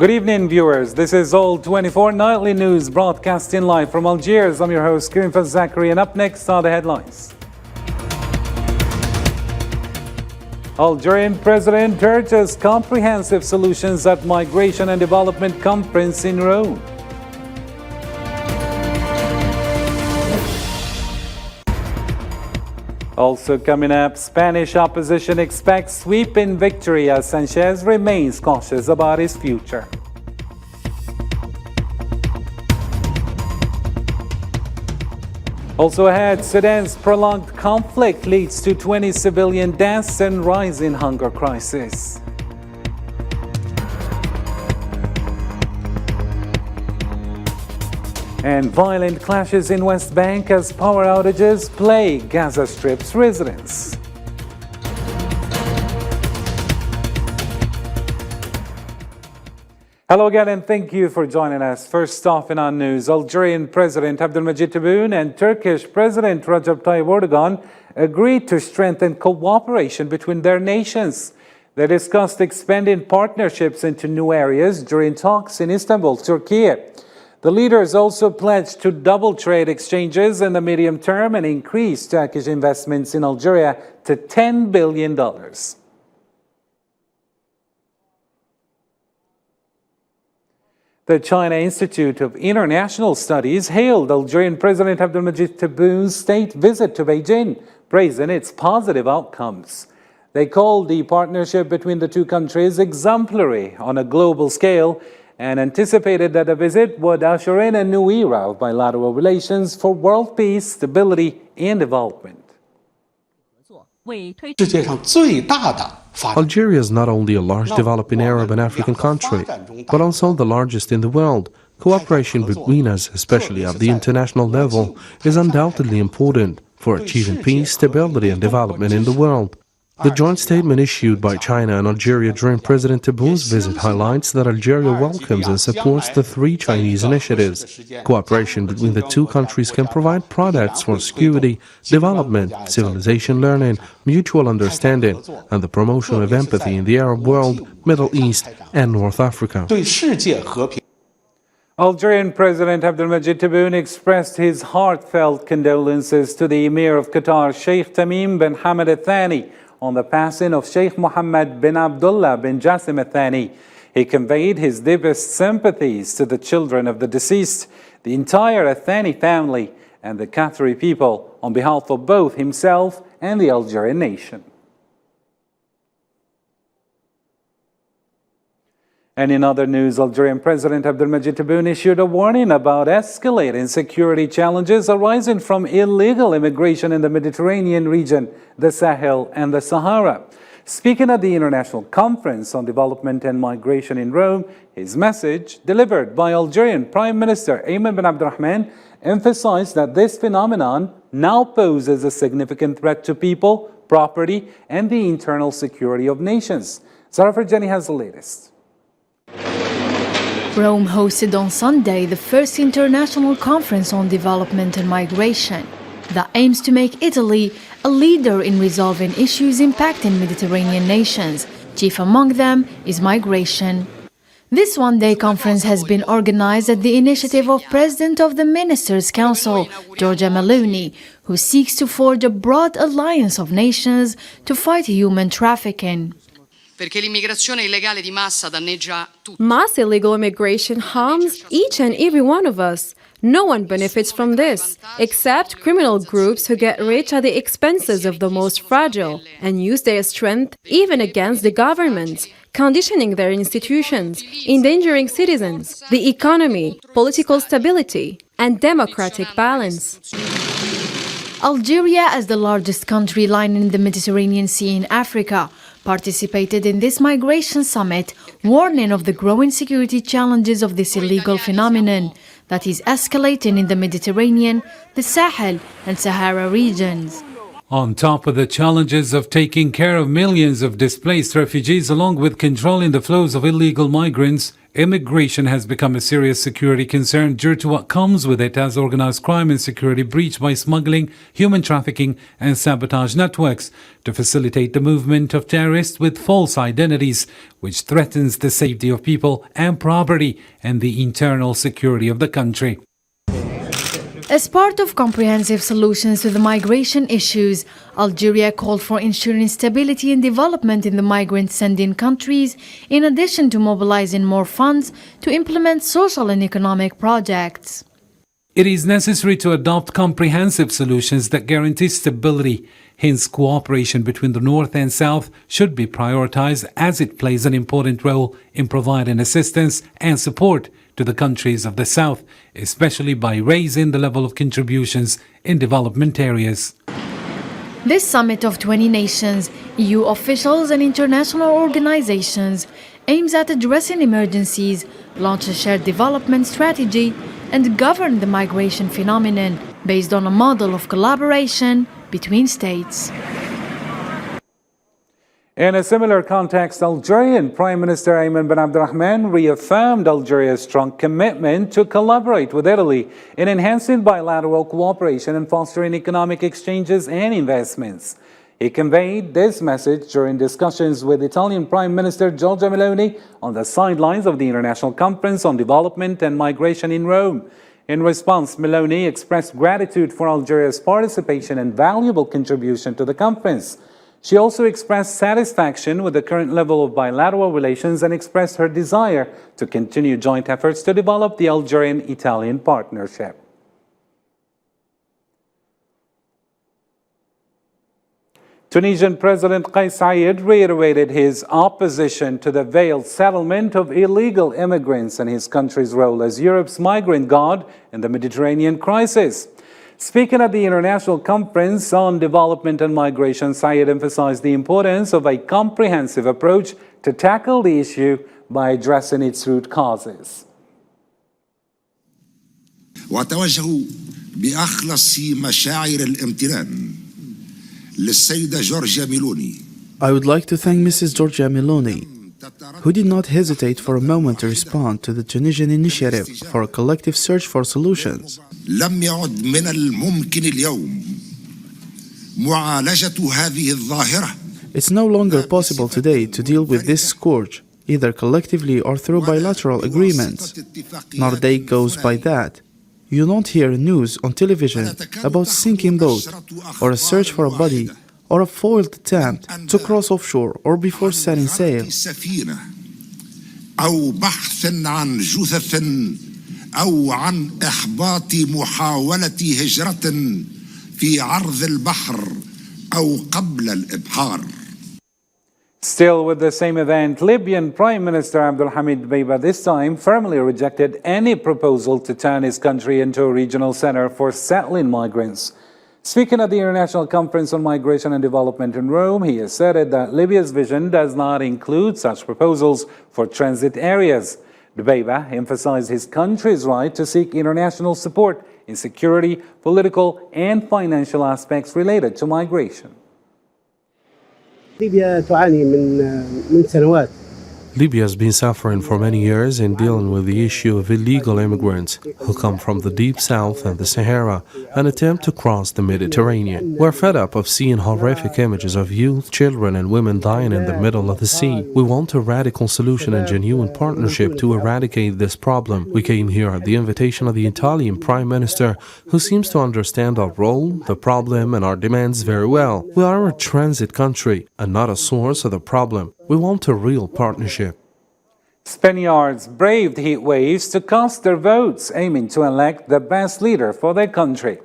Good evening, viewers. This is All 24 Nightly News broadcasting live from Algiers. I'm your host, Karim Zachary, and up next are the headlines. Algerian President urges comprehensive solutions at Migration and Development Conference in Rome. Also coming up, Spanish opposition expects sweeping victory as Sanchez remains cautious about his future. Also ahead, Sudan's prolonged conflict leads to 20 civilian deaths and rising hunger crisis. And violent clashes in West Bank as power outages plague Gaza Strip's residents. Hello again and thank you for joining us. First off in our news, Algerian President Abdelmajid Tebboune and Turkish President Recep Tayyip Erdogan agreed to strengthen cooperation between their nations. They discussed expanding partnerships into new areas during talks in Istanbul, Turkey. The leaders also pledged to double trade exchanges in the medium term and increase Turkish investments in Algeria to $10 billion. The China Institute of International Studies hailed Algerian President Abdelmajid Tebboune's state visit to Beijing, praising its positive outcomes. They called the partnership between the two countries exemplary on a global scale and anticipated that the visit would usher in a new era of bilateral relations for world peace, stability, and development. Algeria is not only a large developing Arab and African country, but also the largest in the world. Cooperation between us, especially at the international level, is undoubtedly important for achieving peace, stability, and development in the world. The joint statement issued by China and Algeria during President Tebboune's visit highlights that Algeria welcomes and supports the three Chinese initiatives. Cooperation between the two countries can provide products for security, development, civilization learning, mutual understanding, and the promotion of empathy in the Arab world, Middle East, and North Africa. Algerian President Abdelmajid Tebboune expressed his heartfelt condolences to the Emir of Qatar, Sheikh Tamim bin Hamad Al Thani, on the passing of Sheikh Mohammed bin Abdullah bin Jassim Al Thani. He conveyed his deepest sympathies to the children of the deceased, the entire Al Thani family, and the Qatari people on behalf of both himself and the Algerian nation. And in other news, Algerian President Abdelmajid Tebboune issued a warning about escalating security challenges arising from illegal immigration in the Mediterranean region, the Sahel and the Sahara. Speaking at the International Conference on Development and Migration in Rome, his message, delivered by Algerian Prime Minister Ayman bin Abdurrahman, emphasized that this phenomenon now poses a significant threat to people, property, and the internal security of nations. Sarah Farjani has the latest. Rome hosted on Sunday the first international conference on development and migration that aims to make Italy a leader in resolving issues impacting Mediterranean nations. Chief among them is migration. This one-day conference has been organized at the initiative of President of the Ministers' Council, Giorgia Meloni, who seeks to forge a broad alliance of nations to fight human trafficking. Mass illegal immigration harms each and every one of us. No one benefits from this, except criminal groups who get rich at the expenses of the most fragile and use their strength even against the governments, conditioning their institutions, endangering citizens, the economy, political stability, and democratic balance. Algeria, as the largest country lining the Mediterranean Sea in Africa, participated in this migration summit, warning of the growing security challenges of this illegal phenomenon that is escalating in the Mediterranean, the Sahel and Sahara regions. On top of the challenges of taking care of millions of displaced refugees along with controlling the flows of illegal migrants, immigration has become a serious security concern due to what comes with it as organized crime and security breach by smuggling, human trafficking and sabotage networks to facilitate the movement of terrorists with false identities, which threatens the safety of people and property and the internal security of the country. As part of comprehensive solutions to the migration issues, Algeria called for ensuring stability and development in the migrant-sending countries, in addition to mobilizing more funds to implement social and economic projects. It is necessary to adopt comprehensive solutions that guarantee stability. Hence, cooperation between the North and South should be prioritized as it plays an important role in providing assistance and support to the countries of the South, especially by raising the level of contributions in development areas. This summit of 20 nations, EU officials and international organizations aims at addressing emergencies, launch a shared development strategy, and govern the migration phenomenon based on a model of collaboration between states. In a similar context, Algerian Prime Minister Ayman bin Abdurrahman reaffirmed Algeria's strong commitment to collaborate with Italy in enhancing bilateral cooperation and fostering economic exchanges and investments. He conveyed this message during discussions with Italian Prime Minister Giorgia Meloni on the sidelines of the International Conference on Development and Migration in Rome. In response, Meloni expressed gratitude for Algeria's participation and valuable contribution to the conference. She also expressed satisfaction with the current level of bilateral relations and expressed her desire to continue joint efforts to develop the Algerian-Italian partnership. Tunisian President Kais Saied reiterated his opposition to the veiled settlement of illegal immigrants and his country's role as Europe's migrant god in the Mediterranean crisis. Speaking at the International Conference on Development and Migration, Saied emphasized the importance of a comprehensive approach to tackle the issue by addressing its root causes. وأتوجه بأخلص مشاعر الامتنان للسيدة جورجيا ميلوني. I would like to thank Mrs. Giorgia Meloni, who did not hesitate for a moment to respond to the Tunisian initiative for a collective search for solutions. لم يعد من الممكن اليوم معالجة هذه الظاهرة. It's no longer possible today to deal with this scourge, either collectively or through bilateral agreements. Not a day goes by that you don't hear news on television about sinking boat, or a search for a body, or a foiled attempt to cross offshore or before setting sail. أو بحث عن جثث أو عن إحباط محاولة هجرة في عرض البحر أو قبل الإبحار. Still with the same event, Libyan Prime Minister Abdulhamid Dbeibah this time firmly rejected any proposal to turn his country into a regional center for settling migrants. Speaking at the International Conference on Migration and Development in Rome, he asserted that Libya's vision does not include such proposals for transit areas. Dbeibah emphasized his country's right to seek international support in security, political and financial aspects related to migration. ليبيا تعاني من سنوات. Libya has been suffering for many years in dealing with the issue of illegal immigrants who come from the deep south and the Sahara and attempt to cross the Mediterranean. We're fed up of seeing horrific images of youth, children and women dying in the middle of the sea. We want a radical solution and genuine partnership to eradicate this problem. We came here at the invitation of the Italian Prime Minister, who seems to understand our role, the problem and our demands very well. We are a transit country and not a source of the problem. We want a real partnership. Spaniards braved heat waves to cast their votes, aiming to elect the best leader for their country.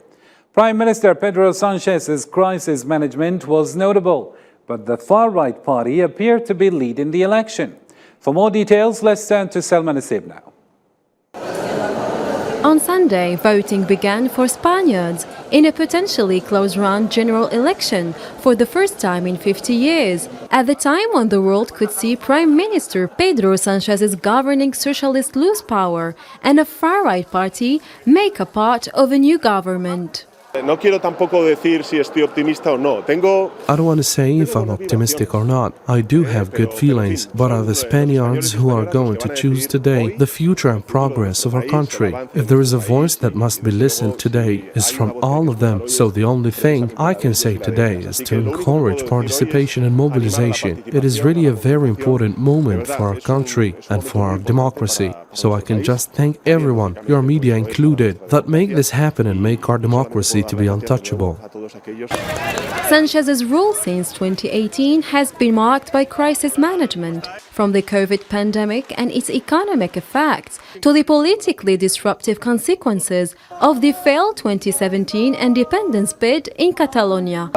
Prime Minister Pedro Sanchez's crisis management was notable, but the far-right party appeared to be leading the election. For more details, let's turn to Selma Nasib now. On Sunday, voting began for Spaniards in a potentially close-round general election for the first time in 50 years, at the time when the world could see Prime Minister Pedro Sanchez's governing socialist lose power and a far-right party make a part of a new government. No quiero tampoco decir si estoy optimista o no. I don't want to say if I'm optimistic or not. I do have good feelings, but are the Spaniards who are going to choose today the future and progress of our country? If there is a voice that must be listened today, it's from all of them. So the only thing I can say today is to encourage participation and mobilization. It is really a very important moment for our country and for our democracy. So I can just thank everyone, your media included, that make this happen and make our democracy to be untouchable. Sanchez's rule since 2018 has been marked by crisis management, from the COVID pandemic and its economic effects to the politically disruptive consequences of the failed 2017 independence bid in Catalonia.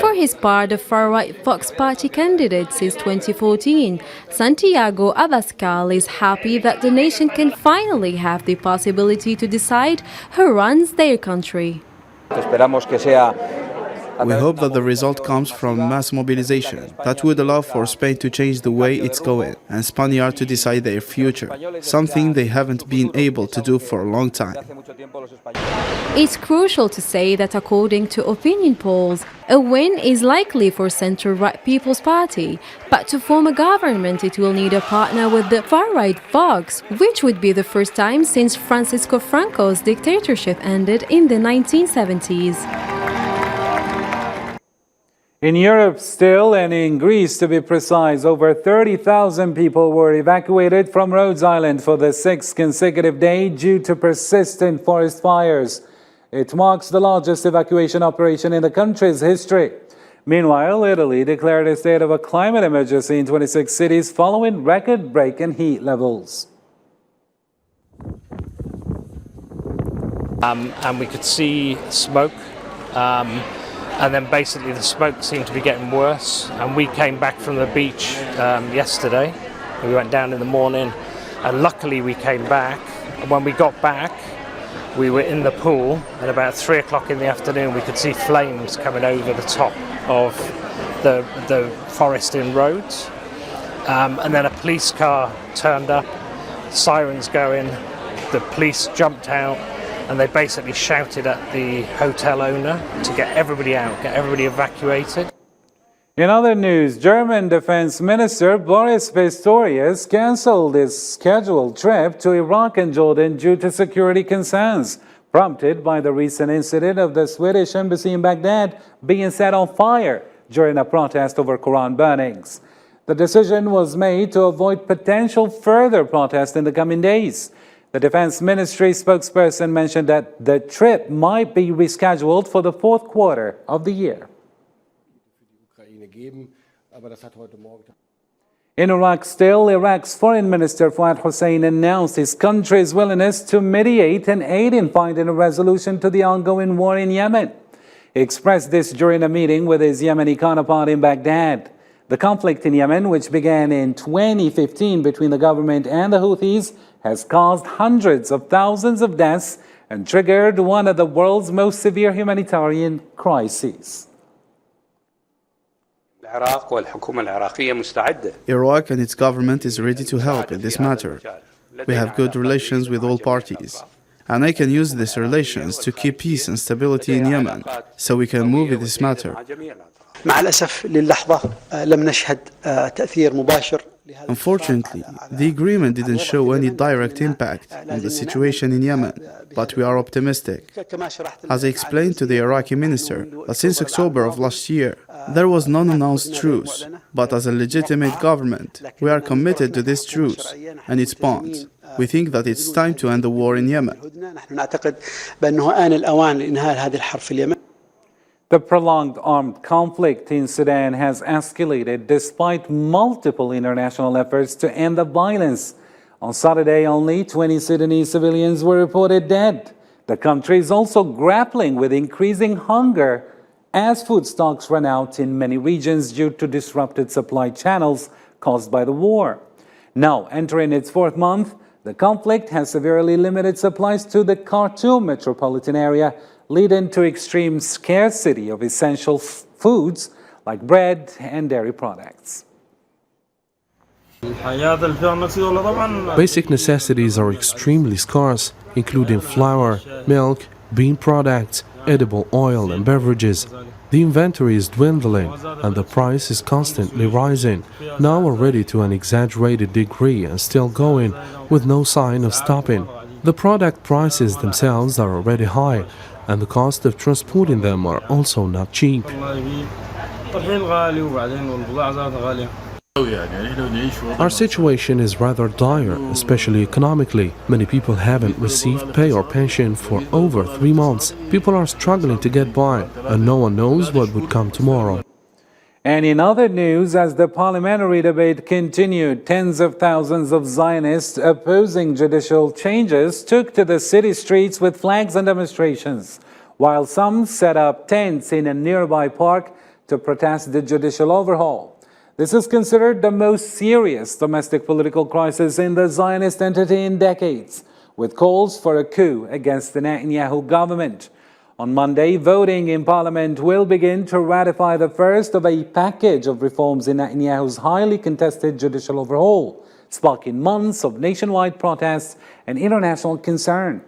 For his part, the far-right Vox Party candidate since 2014, Santiago Abascal is happy that the nation can finally have the possibility to decide who runs their country. We hope that the result comes from mass mobilization that would allow for Spain to change the way it's going and Spaniards to decide their future, something they haven't been able to do for a long time. It's crucial to say that according to opinion polls, a win is likely for centre-right People's Party, but to form a government it will need a partner with the far-right Vox, which would be the first time since Francisco Franco's dictatorship ended in the 1970s. In Europe still, and in Greece to be precise, over 30,000 people were evacuated from Rhodes Island for the 6th consecutive day due to persistent forest fires. It marks the largest evacuation operation in the country's history. Meanwhile, Italy declared a state of a climate emergency in 26 cities following record-breaking heat levels. And we could see smoke. And then basically the smoke seemed to be getting worse, and we came back from the beach yesterday. We went down in the morning, and luckily we came back. And when we got back, we were in the pool, and about 3 o'clock in the afternoon we could see flames coming over the top of the forest in Rhodes. And then a police car turned up, sirens going, the police jumped out, and they basically shouted at the hotel owner to get everybody out, get everybody evacuated. In other news, German Defense Minister Boris Pistorius cancelled his scheduled trip to Iraq and Jordan due to security concerns, prompted by the recent incident of the Swedish embassy in Baghdad being set on fire during a protest over Quran burnings. The decision was made to avoid potential further protests in the coming days. The Defense Ministry spokesperson mentioned that the trip might be rescheduled for the fourth quarter of the year. In Iraq still, Iraq's Foreign Minister Fuad Hussein announced his country's willingness to mediate and aid in finding a resolution to the ongoing war in Yemen. He expressed this during a meeting with his Yemeni counterpart in Baghdad. The conflict in Yemen, which began in 2015 between the government and the Houthis, has caused hundreds of thousands of deaths and triggered one of the world's most severe humanitarian crises. Iraq and its government is ready to help in this matter. We have good relations with all parties, and I can use these relations to keep peace and stability in Yemen, so we can move in this matter. Unfortunately, the agreement didn't show any direct impact on the situation in Yemen, but we are optimistic. As I explained to the Iraqi minister, that since October of last year, there was no announced truce, but as a legitimate government, we are committed to this truce and its bonds. We think that it's time to end the war in Yemen. The prolonged armed conflict in Sudan has escalated despite multiple international efforts to end the violence. On Saturday, only 20 Sudanese civilians were reported dead. The country is also grappling with increasing hunger as food stocks run out in many regions due to disrupted supply channels caused by the war. Now, entering its fourth month, the conflict has severely limited supplies to the Khartoum metropolitan area, leading to extreme scarcity of essential foods like bread and dairy products. Basic necessities are extremely scarce, including flour, milk, bean products, edible oil and beverages. The inventory is dwindling and the price is constantly rising, now already to an exaggerated degree and still going, with no sign of stopping. The product prices themselves are already high, and the cost of transporting them are also not cheap. Our situation is rather dire, especially economically. Many people haven't received pay or pension for over 3 months. People are struggling to get by, and no one knows what would come tomorrow. And in other news, as the parliamentary debate continued, tens of thousands of Zionists opposing judicial changes took to the city streets with flags and demonstrations, while some set up tents in a nearby park to protest the judicial overhaul. This is considered the most serious domestic political crisis in the Zionist entity in decades, with calls for a coup against the Netanyahu government. On Monday, voting in Parliament will begin to ratify the first of a package of reforms in Netanyahu's highly contested judicial overhaul, sparking months of nationwide protests and international concern.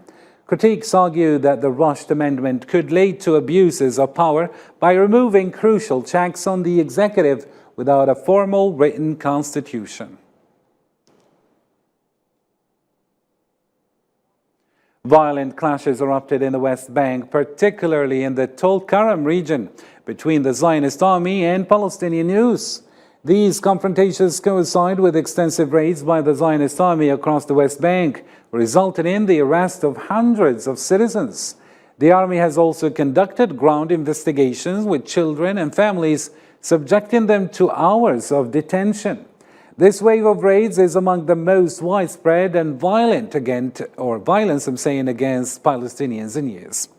Critics argue that the rushed amendment could lead to abuses of power by removing crucial checks on the executive without a formal written constitution. Violent clashes erupted in the West Bank, particularly in the Tulkarem region, between the Zionist army and Palestinian youths. These confrontations coincide with extensive raids by the Zionist army across the West Bank, resulting in the arrest of hundreds of citizens. The army has also conducted ground investigations with children and families, subjecting them to hours of detention. This wave of raids is among the most widespread and violence against Palestinians in years.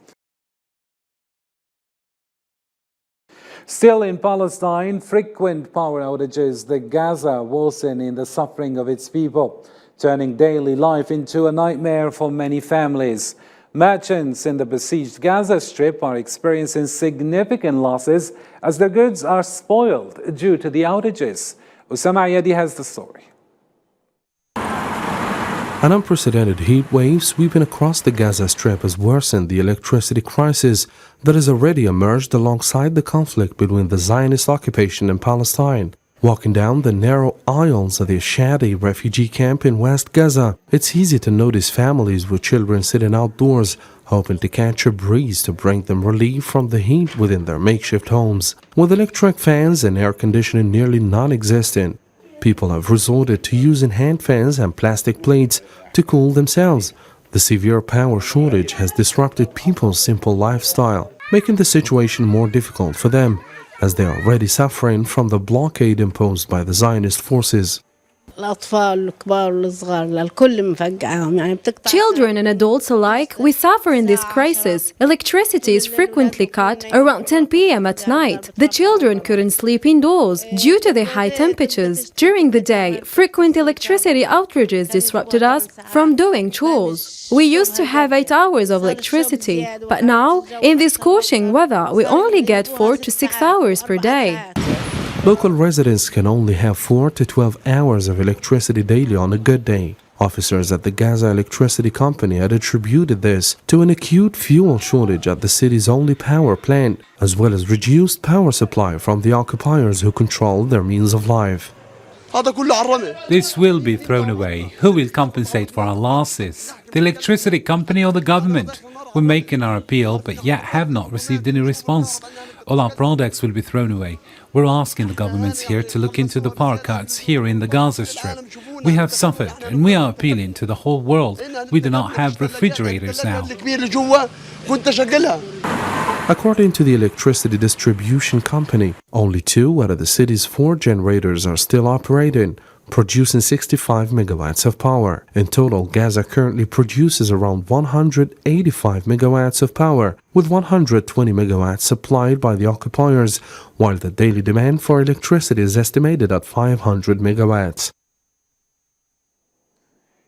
Still in Palestine, frequent power outages the Gaza worsen in the suffering of its people, turning daily life into a nightmare for many families. Merchants in the besieged Gaza Strip are experiencing significant losses as their goods are spoiled due to the outages. Usama Ayadi has the story. An unprecedented heat wave sweeping across the Gaza Strip has worsened the electricity crisis that has already emerged alongside the conflict between the Zionist occupation and Palestine. Walking down the narrow aisles of the Shadi refugee camp in West Gaza, it's easy to notice families with children sitting outdoors, hoping to catch a breeze to bring them relief from the heat within their makeshift homes. With electric fans and air conditioning nearly non-existent, people have resorted to using hand fans and plastic plates to cool themselves. The severe power shortage has disrupted people's simple lifestyle, making the situation more difficult for them, as they are already suffering from the blockade imposed by the Zionist forces. Children and adults alike, we suffer in this crisis. Electricity is frequently cut around 10 p.m. at night. The children couldn't sleep indoors due to the high temperatures. During the day, frequent electricity outages disrupted us from doing chores. We used to have 8 hours of electricity, but now, in this scorching weather, we only get 4 to 6 hours per day. Local residents can only have 4 to 12 hours of electricity daily on a good day. Officers at the Gaza Electricity Company had attributed this to an acute fuel shortage at the city's only power plant, as well as reduced power supply from the occupiers who control their means of life. This will be thrown away. Who will compensate for our losses? The electricity company or the government? We're making our appeal, but yet have not received any response. All our products will be thrown away. We're asking the governments here to look into the power cuts here in the Gaza Strip. We have suffered, and we are appealing to the whole world. We do not have refrigerators now. According to the electricity distribution company, only 2 out of the city's 4 generators are still operating, producing 65 megawatts of power. In total, Gaza currently produces around 185 megawatts of power, with 120 megawatts supplied by the occupiers, while the daily demand for electricity is estimated at 500 megawatts.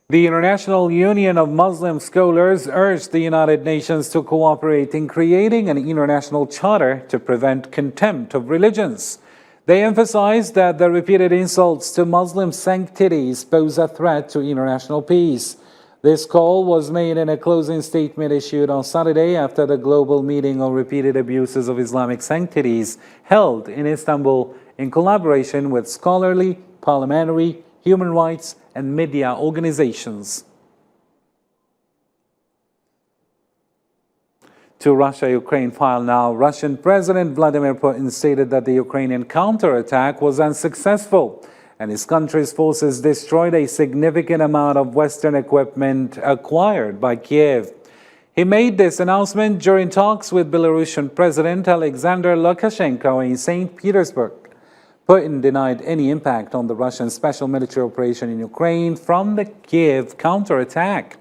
The International Union of Muslim Scholars urged the United Nations to cooperate in creating an international charter to prevent contempt of religions. They emphasized that the repeated insults to Muslim sanctities pose a threat to international peace. This call was made in a closing statement issued on Saturday after the global meeting on repeated abuses of Islamic sanctuaries held in Istanbul in collaboration with scholarly, parliamentary, human rights, and media organizations. To Russia-Ukraine file now. Russian President Vladimir Putin stated that the Ukrainian counterattack was unsuccessful and his country's forces destroyed a significant amount of Western equipment acquired by Kiev. He made this announcement during talks with Belarusian President Alexander Lukashenko in St. Petersburg. Putin denied any impact on the Russian special military operation in Ukraine from the Kiev counterattack.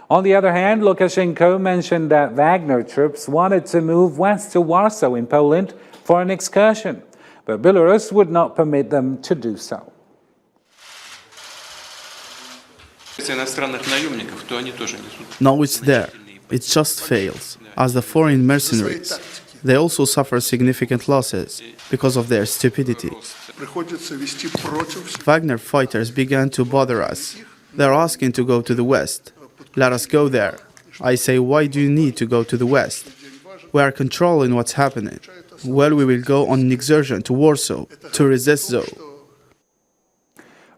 On the other hand, Lukashenko mentioned that Wagner troops wanted to move west to Warsaw in Poland for an excursion, but Belarus would not permit them to do so. Now it's there. It just fails. As the foreign mercenaries, they also suffer significant losses because of their stupidity. Wagner fighters began to bother us. They're asking to go to the west. Let us go there. I say, why do you need to go to the west? We are controlling what's happening. Well, we will go on an excursion to Warsaw to resist though.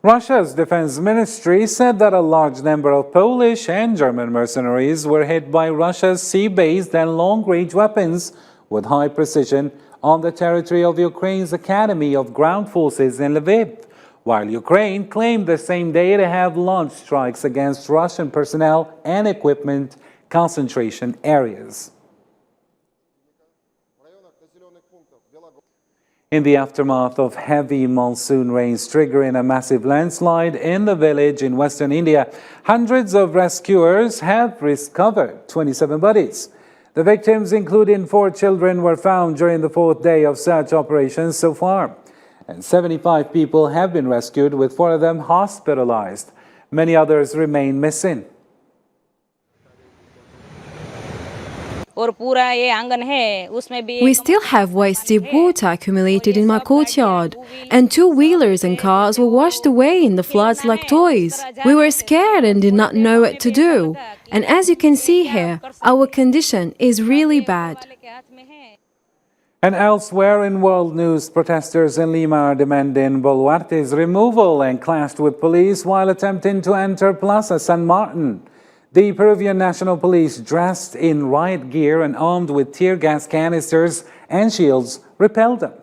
Russia's defense ministry said that a large number of Polish and German mercenaries were hit by Russia's sea-based and long-range weapons with high precision on the territory of Ukraine's Academy of Ground Forces in Lviv, while Ukraine claimed the same day to have launched strikes against Russian personnel and equipment concentration areas. In the aftermath of heavy monsoon rains triggering a massive landslide in the village in western India, hundreds of rescuers have recovered 27 bodies. The victims, including 4 children, were found during the 4th day of search operations so far. And 75 people have been rescued, with 4 of them hospitalized. Many others remain missing. We still have waist-deep water accumulated in my courtyard, and 2-wheelers and cars were washed away in the floods like toys. We were scared and did not know what to do. And as you can see here, our condition is really bad. And elsewhere in world news, protesters in Lima are demanding Boluarte's removal and clashed with police while attempting to enter Plaza San Martin. The Peruvian National Police, dressed in riot gear and armed with tear gas canisters and shields, repelled them.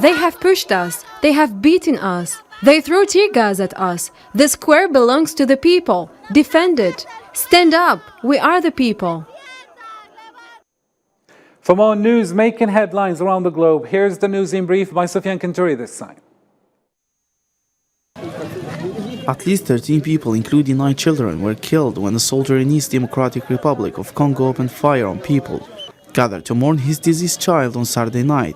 They have pushed us. They have beaten us. They threw tear gas at us. The square belongs to the people. Defend it. Stand up. We are the people. For more news making headlines around the globe, here's the news in brief by Sofian Kanturi this time. At least 13 people, including 9 children, were killed when a soldier in East Democratic Republic of Congo opened fire on people gathered to mourn his deceased child on Saturday night.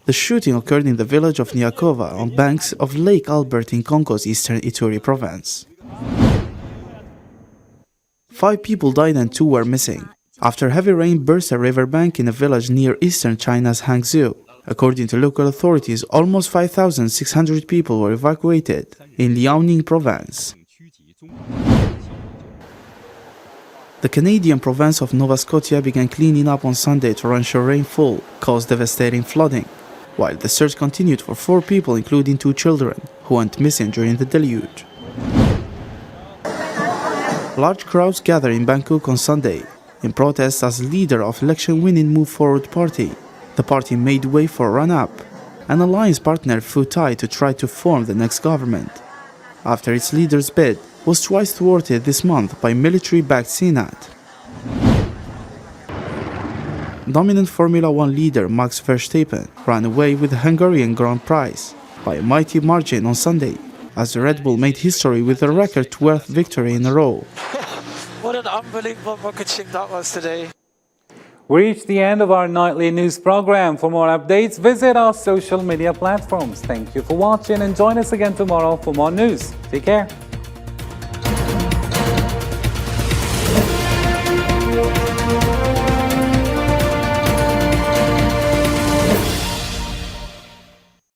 The shooting occurred in the village of Nyakova on banks of Lake Albert in Congo's eastern Ituri province. 5 people died and 2 were missing after heavy rain burst a riverbank in a village near eastern China's Hangzhou. According to local authorities, almost 5,600 people were evacuated in Liaoning province. The Canadian province of Nova Scotia began cleaning up on Sunday to ensure rainfall caused devastating flooding, while the search continued for 4 people, including 2 children, who went missing during the deluge. Large crowds gathered in Bangkok on Sunday in protest as leader of election-winning Move Forward Party. The party made way for run-up, an alliance partner Phu Thai to try to form the next government, after its leader's bid was twice thwarted this month by military-backed Senate. Dominant Formula One leader Max Verstappen ran away with the Hungarian Grand Prix by a mighty margin on Sunday, as the Red Bull made history with a record 12th victory in a row. What an unbelievable rocket ship that was today. We reached the end of our nightly news program. For more updates, visit our social media platforms. Thank you for watching and join us again tomorrow for more news. Take care.